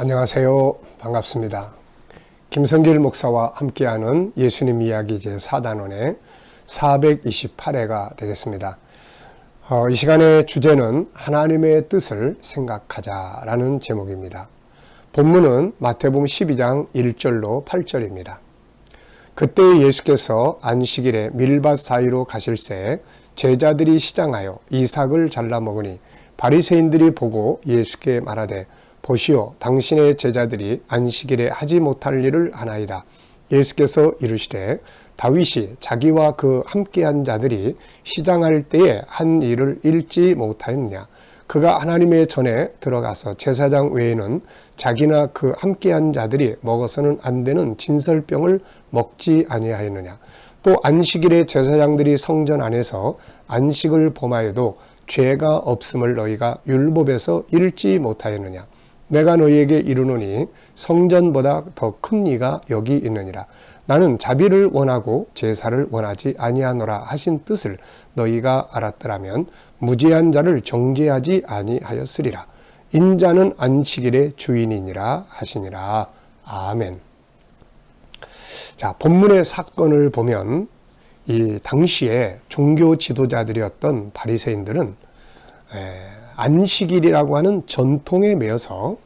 안녕하세요. 반갑습니다. 김성길 목사와 함께하는 예수님 이야기 제4단원의 428회가 되겠습니다. 이 시간의 주제는 하나님의 뜻을 생각하자라는 제목입니다. 본문은 마태복음 12장 1절로 8절입니다. 그때 예수께서 안식일에 밀밭 사이로 가실새 제자들이 시장하여 이삭을 잘라 먹으니 바리새인들이 보고 예수께 말하되 보시오, 당신의 제자들이 안식일에 하지 못할 일을 하나이다. 예수께서 이르시되 다윗이 자기와 그 함께한 자들이 시장할 때에 한 일을 잃지 못하였느냐. 그가 하나님의 전에 들어가서 제사장 외에는 자기나 그 함께한 자들이 먹어서는 안 되는 진설병을 먹지 아니하였느냐. 또 안식일에 제사장들이 성전 안에서 안식을 범하여도 죄가 없음을 너희가 율법에서 잃지 못하였느냐. 내가 너희에게 이르노니 성전보다 더 큰 이가 여기 있느니라. 나는 자비를 원하고 제사를 원하지 아니하노라 하신 뜻을 너희가 알았더라면 무죄한 자를 정죄하지 아니하였으리라. 인자는 안식일의 주인이니라 하시니라. 아멘. 자, 본문의 사건을 보면 이 당시에 종교 지도자들이었던 바리새인들은 안식일이라고 하는 전통에 매여서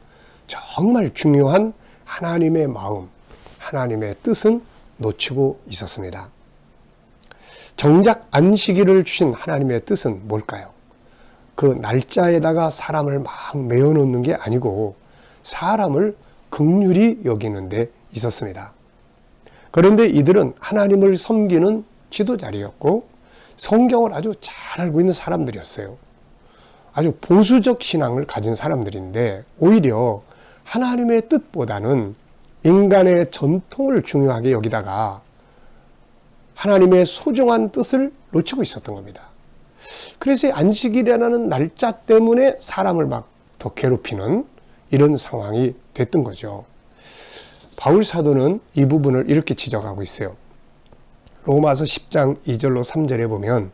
정말 중요한 하나님의 마음, 하나님의 뜻은 놓치고 있었습니다. 정작 안식일을 주신 하나님의 뜻은 뭘까요? 그 날짜에다가 사람을 막 메어놓는 게 아니고 사람을 긍휼히 여기는 데 있었습니다. 그런데 이들은 하나님을 섬기는 지도자리였고 성경을 아주 잘 알고 있는 사람들이었어요. 아주 보수적 신앙을 가진 사람들인데 오히려 하나님의 뜻보다는 인간의 전통을 중요하게 여기다가 하나님의 소중한 뜻을 놓치고 있었던 겁니다. 그래서 안식일이라는 날짜 때문에 사람을 막 더 괴롭히는 이런 상황이 됐던 거죠. 바울 사도는 이 부분을 이렇게 지적하고 있어요. 로마서 10장 2절로 3절에 보면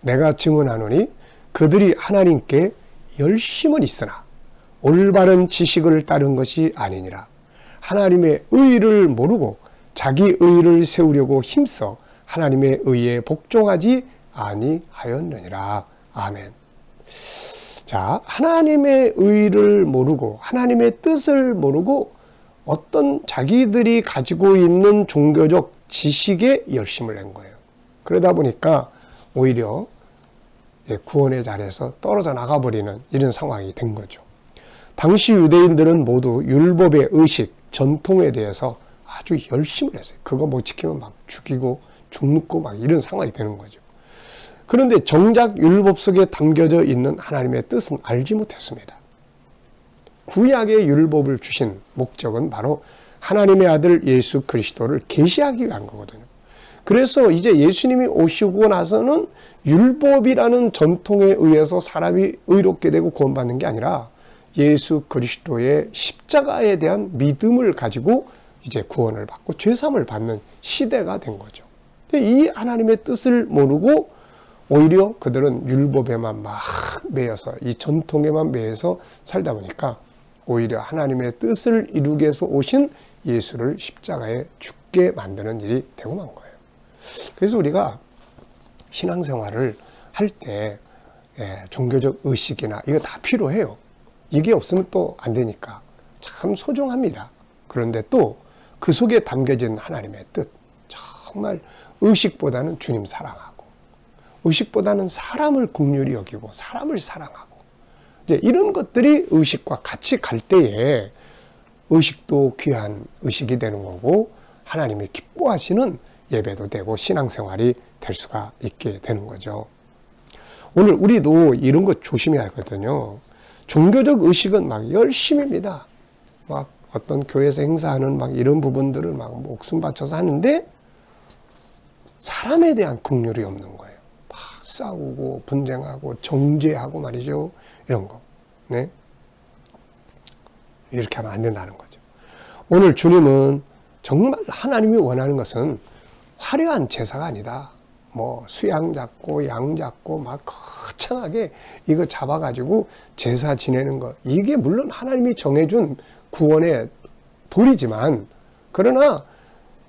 내가 증언하노니 그들이 하나님께 열심은 있으나 올바른 지식을 따른 것이 아니니라. 하나님의 의를 모르고 자기 의를 세우려고 힘써 하나님의 의에 복종하지 아니하였느니라. 아멘. 자, 하나님의 의를 모르고 하나님의 뜻을 모르고 어떤 자기들이 가지고 있는 종교적 지식에 열심을 낸 거예요. 그러다 보니까 오히려 구원의 자리에서 떨어져 나가버리는 이런 상황이 된 거죠. 당시 유대인들은 모두 율법의 의식, 전통에 대해서 아주 열심을 했어요. 그거 못 지키면 막 죽이고 죽고 막 이런 상황이 되는 거죠. 그런데 정작 율법 속에 담겨져 있는 하나님의 뜻은 알지 못했습니다. 구약의 율법을 주신 목적은 바로 하나님의 아들 예수 그리스도를 계시하기 위한 거거든요. 그래서 이제 예수님이 오시고 나서는 율법이라는 전통에 의해서 사람이 의롭게 되고 구원받는 게 아니라 예수 그리스도의 십자가에 대한 믿음을 가지고 이제 구원을 받고 죄사함을 받는 시대가 된 거죠. 이 하나님의 뜻을 모르고 오히려 그들은 율법에만 막 매여서 이 전통에만 매여서 살다 보니까 오히려 하나님의 뜻을 이루기 위해서 오신 예수를 십자가에 죽게 만드는 일이 되고 만 거예요. 그래서 우리가 신앙생활을 할 때 종교적 의식이나 이거 다 필요해요. 이게 없으면 또 안 되니까 참 소중합니다. 그런데 또 그 속에 담겨진 하나님의 뜻, 정말 의식보다는 주님 사랑하고 의식보다는 사람을 긍휼히 여기고 사람을 사랑하고 이제 이런 것들이 의식과 같이 갈 때에 의식도 귀한 의식이 되는 거고 하나님이 기뻐하시는 예배도 되고 신앙생활이 될 수가 있게 되는 거죠. 오늘 우리도 이런 것 조심해야 하거든요. 종교적 의식은 막 열심입니다. 막 어떤 교회에서 행사하는 막 이런 부분들을 막 목숨 바쳐서 하는데 사람에 대한 긍휼이 없는 거예요. 막 싸우고 분쟁하고 정죄하고 말이죠. 이런 거. 네? 이렇게 하면 안 된다는 거죠. 오늘 주님은 정말 하나님이 원하는 것은 화려한 제사가 아니다. 뭐 수양 잡고 양 잡고 막 거창하게 이거 잡아가지고 제사 지내는 거, 이게 물론 하나님이 정해준 구원의 도리지만, 그러나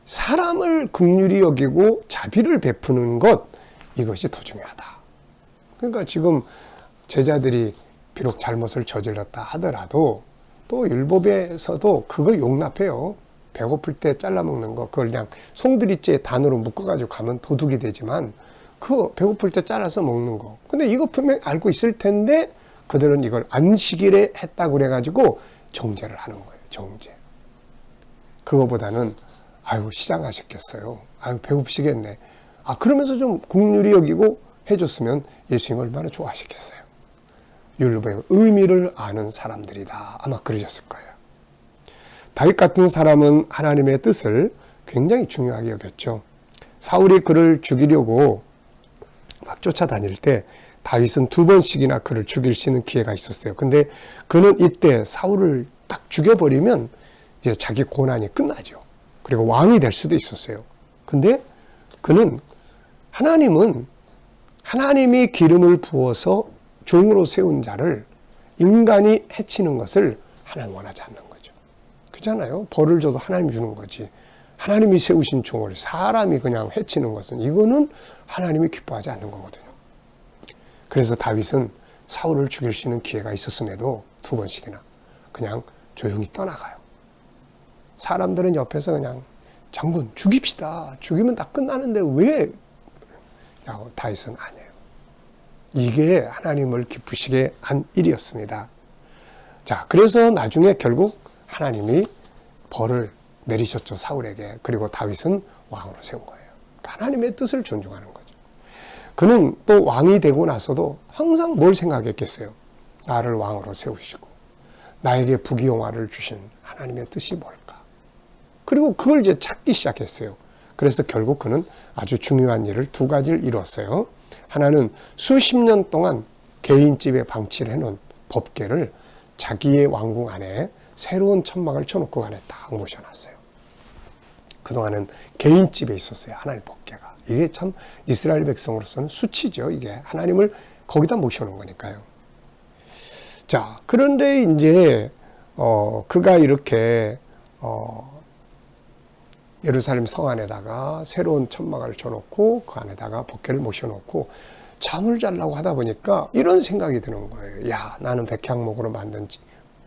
사람을 긍휼히 여기고 자비를 베푸는 것, 이것이 더 중요하다. 그러니까 지금 제자들이 비록 잘못을 저질렀다 하더라도 또 율법에서도 그걸 용납해요. 배고플 때 잘라 먹는 거, 그걸 그냥 송두리째 단으로 묶어가지고 가면 도둑이 되지만, 그 배고플 때 잘라서 먹는 거. 근데 이거 분명히 알고 있을 텐데 그들은 이걸 안식일에 했다고 그래가지고 정죄를 하는 거예요. 정죄. 그거보다는 아유 시장하셨겠어요. 아유 배고프시겠네. 그러면서 좀 긍휼히 여기고 해줬으면 예수님 얼마나 좋아하시겠어요. 율법의 의미를 아는 사람들이다. 아마 그러셨을 거예요. 다윗 같은 사람은 하나님의 뜻을 굉장히 중요하게 여겼죠. 사울이 그를 죽이려고 막 쫓아다닐 때 다윗은 2번씩이나 그를 죽일 수 있는 기회가 있었어요. 근데 그는 이때 사울을 딱 죽여버리면 이제 자기 고난이 끝나죠. 그리고 왕이 될 수도 있었어요. 근데 그는, 하나님은 하나님이 기름을 부어서 종으로 세운 자를 인간이 해치는 것을 하나님 원하지 않는 거죠. 그렇잖아요. 벌을 줘도 하나님이 주는 거지. 하나님이 세우신 종을 사람이 그냥 해치는 것은, 이거는 하나님이 기뻐하지 않는 거거든요. 그래서 다윗은 사울을 죽일 수 있는 기회가 있었음에도 2번씩이나 그냥 조용히 떠나가요. 사람들은 옆에서 그냥 장군 죽입시다. 죽이면 다 끝나는데 왜? 다윗은 아니에요. 이게 하나님을 기쁘시게 한 일이었습니다. 자, 그래서 나중에 결국 하나님이 벌을 내리셨죠, 사울에게. 그리고 다윗은 왕으로 세운 거예요. 하나님의 뜻을 존중하는 거죠. 그는 또 왕이 되고 나서도 항상 뭘 생각했겠어요? 나를 왕으로 세우시고 나에게 부귀영화를 주신 하나님의 뜻이 뭘까? 그리고 그걸 이제 찾기 시작했어요. 그래서 결국 그는 아주 중요한 일을 2가지를 이뤘어요. 하나는 수십 년 동안 개인집에 방치를 해놓은 법궤를 자기의 왕궁 안에 새로운 천막을 쳐놓고 안에 딱 모셔놨어요. 그동안은 개인집에 있었어요. 하나님 법궤가. 이게 참 이스라엘 백성으로서는 수치죠. 이게 하나님을 거기다 모셔놓은 거니까요. 자, 그런데 이제 그가 이렇게 예루살렘 성 안에다가 새로운 천막을 쳐놓고 그 안에다가 법궤를 모셔놓고 잠을 자려고 하다 보니까 이런 생각이 드는 거예요. 야, 나는 백향목으로 만든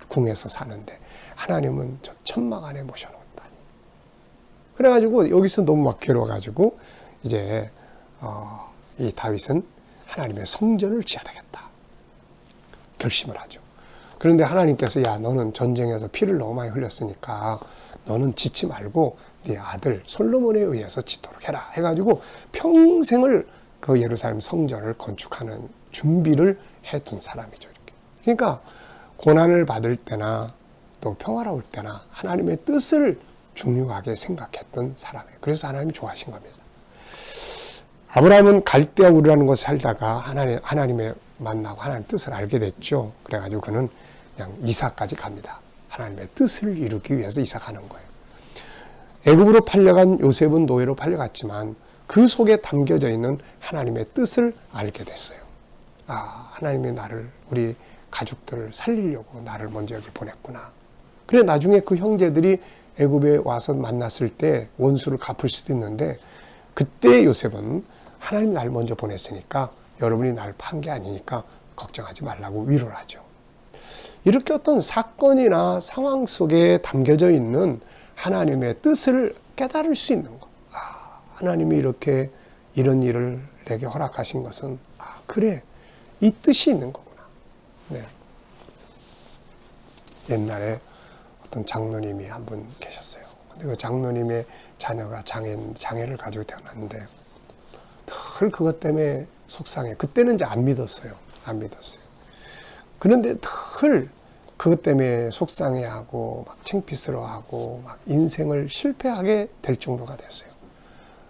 궁에서 사는데 하나님은 저 천막 안에 모셔놓다니. 그래가지고 여기서 너무 막 괴로워가지고 이제 이 다윗은 하나님의 성전을 지어야 되겠다 결심을 하죠. 그런데 하나님께서, 야, 너는 전쟁에서 피를 너무 많이 흘렸으니까 너는 짓지 말고 네 아들 솔로몬에 의해서 짓도록 해라 해가지고 평생을 그 예루살렘 성전을 건축하는 준비를 해둔 사람이죠. 이렇게. 그러니까 고난을 받을 때나 또 평화로울 때나 하나님의 뜻을 중요하게 생각했던 사람이에요. 그래서 하나님이 좋아하신 겁니다. 아브라함은 갈대아 우르라는 곳에 살다가 하나님의 만나고 하나님의 뜻을 알게 됐죠. 그래가지고 그는 그냥 이삭까지 갑니다. 하나님의 뜻을 이루기 위해서 이삭하는 거예요. 애굽으로 팔려간 요셉은 노예로 팔려갔지만 그 속에 담겨져 있는 하나님의 뜻을 알게 됐어요. 하나님이 우리 가족들을 살리려고 나를 먼저 여기 보냈구나. 그래 나중에 그 형제들이 애굽에 와서 만났을 때 원수를 갚을 수도 있는데, 그때 요셉은 하나님이 날 먼저 보냈으니까 여러분이 날 판 게 아니니까 걱정하지 말라고 위로를 하죠. 이렇게 어떤 사건이나 상황 속에 담겨져 있는 하나님의 뜻을 깨달을 수 있는 것. 하나님이 이렇게 이런 일을 내게 허락하신 것은 그래, 이 뜻이 있는 거구나. 네. 옛날에 어떤 장로님이 한 분 계셨어요. 근데 그 장로님의 자녀가 장애를 가지고 태어났는데 늘 그것 때문에 속상해. 그때는 이제 안 믿었어요. 그런데 늘 그것 때문에 속상해하고 막 창피스러워하고 막 인생을 실패하게 될 정도가 됐어요.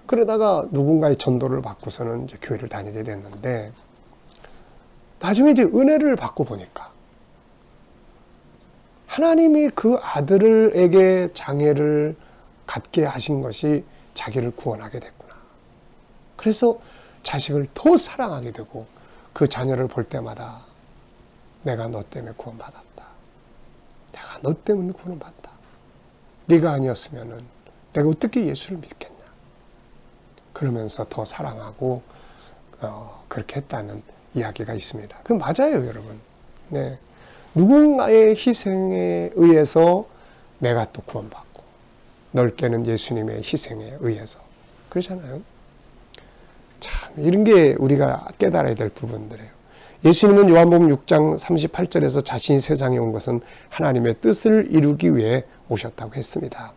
그러다가 누군가의 전도를 받고서는 이제 교회를 다니게 됐는데, 나중에 이제 은혜를 받고 보니까 하나님이 그 아들에게 장애를 갖게 하신 것이 자기를 구원하게 됐구나. 그래서 자식을 더 사랑하게 되고 그 자녀를 볼 때마다 내가 너 때문에 구원받았다. 내가 너 때문에 구원받았다. 네가 아니었으면은 내가 어떻게 예수를 믿겠냐. 그러면서 더 사랑하고 그렇게 했다는 이야기가 있습니다. 그 맞아요, 여러분. 네. 누군가의 희생에 의해서 내가 또 구원받고 넓게는 예수님의 희생에 의해서 그렇잖아요. 참 이런 게 우리가 깨달아야 될 부분들이에요. 예수님은 요한복음 6장 38절에서 자신이 세상에 온 것은 하나님의 뜻을 이루기 위해 오셨다고 했습니다.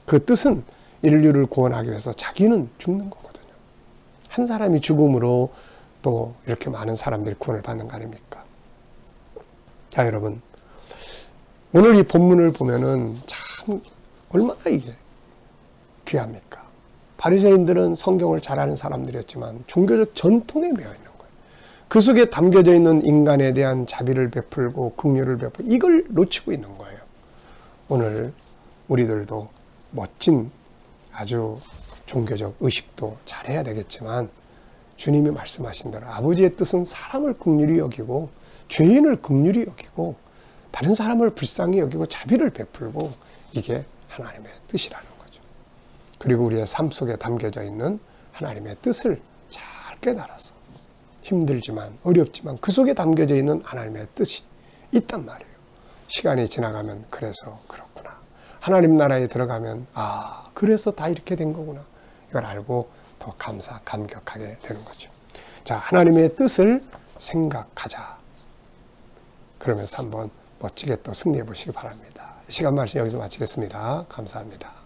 그 뜻은 인류를 구원하기 위해서 자기는 죽는 거거든요. 한 사람이 죽음으로 또 이렇게 많은 사람들이 구원을 받는 거 아닙니까? 자, 여러분. 오늘 이 본문을 보면은 참 얼마나 이게 귀합니까? 바리새인들은 성경을 잘 아는 사람들이었지만 종교적 전통에 매여 있는 거예요. 그 속에 담겨져 있는 인간에 대한 자비를 베풀고 긍휼을 베풀고 이걸 놓치고 있는 거예요. 오늘 우리들도 멋진 아주 종교적 의식도 잘해야 되겠지만 주님이 말씀하신 대로 아버지의 뜻은 사람을 긍휼히 여기고 죄인을 긍휼히 여기고 다른 사람을 불쌍히 여기고 자비를 베풀고 이게 하나님의 뜻이라는 거죠. 그리고 우리의 삶 속에 담겨져 있는 하나님의 뜻을 잘 깨달아서 힘들지만 어렵지만 그 속에 담겨져 있는 하나님의 뜻이 있단 말이에요. 시간이 지나가면 그래서 그렇구나. 하나님 나라에 들어가면 그래서 다 이렇게 된 거구나. 이걸 알고 더 감격하게 되는 거죠. 자, 하나님의 뜻을 생각하자. 그러면서 한번 멋지게 또 승리해 보시기 바랍니다. 이 시간 말씀 여기서 마치겠습니다. 감사합니다.